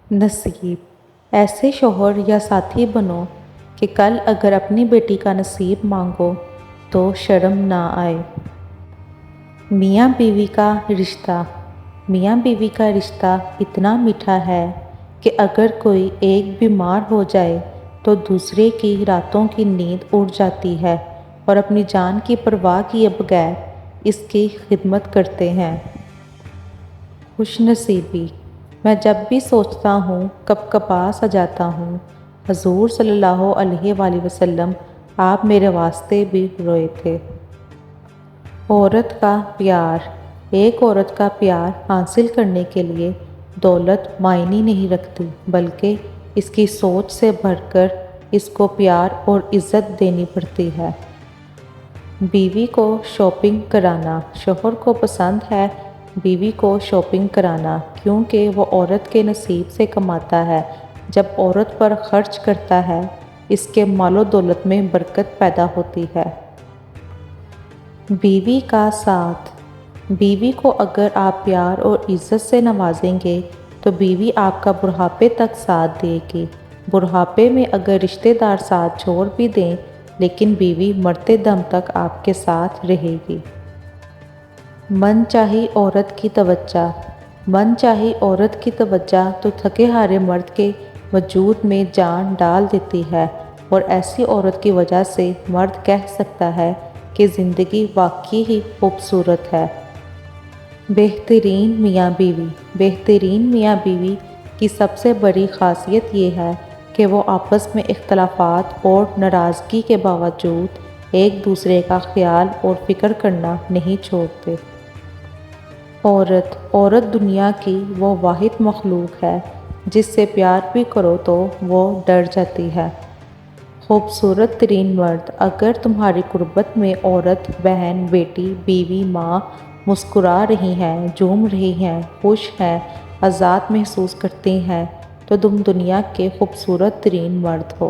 नसीब। ऐसे शौहर या साथी बनो कि कल अगर अपनी बेटी का नसीब मांगो तो शर्म ना आए। मियाँ बीवी का रिश्ता। मियाँ बीवी का रिश्ता इतना मीठा है कि अगर कोई एक बीमार हो जाए तो दूसरे की रातों की नींद उड़ जाती है और अपनी जान की परवाह किए बगैर इसकी खिदमत करते हैं। खुशनसीबी। मैं जब भी सोचता हूँ कपकपा सा जाता हूँ। हजूर सल्लल्लाहु अलैहि वसल्लम आप मेरे वास्ते भी रोए थे। औरत का प्यार। एक औरत का प्यार हासिल करने के लिए दौलत मायने नहीं रखती, बल्कि इसकी सोच से भरकर इसको प्यार और इज़्ज़त देनी पड़ती है। बीवी को शॉपिंग कराना। शौहर को पसंद है बीवी को शॉपिंग कराना, क्योंकि वो औरत के नसीब से कमाता है। जब औरत पर खर्च करता है इसके मालो दौलत में बरकत पैदा होती है। बीवी का साथ। बीवी को अगर आप प्यार और इज़्ज़त से नवाजेंगे तो बीवी आपका बुढ़ापे तक साथ देगी। बुढ़ापे में अगर रिश्तेदार साथ छोड़ भी दें लेकिन बीवी मरते दम तक आपके साथ रहेगी। मनचाही औरत की तवज्जो। मनचाही औरत की तवज्जो तो थके हारे मर्द के वजूद में जान डाल देती है और ऐसी औरत की वजह से मर्द कह सकता है कि ज़िंदगी वाकई ही खूबसूरत है। बेहतरीन मियाँ बीवी। बेहतरीन मियाँ बीवी की सबसे बड़ी ख़ासियत ये है कि वो आपस में इख्तलाफात और नाराज़गी के बावजूद एक दूसरे का ख्याल और फ़िक्र करना नहीं छोड़ते। औरत दुनिया की वो वाहिद मखलूक है जिससे प्यार भी करो तो वो डर जाती है। खूबसूरत तरीन मर्द। अगर तुम्हारी गुर्बत में औरत, बहन, बेटी, बीवी, माँ मुस्कुरा रही हैं, झूम रही हैं, खुश हैं, आज़ाद महसूस करती हैं तो तुम दुनिया के खूबसूरत तरीन मर्द हो।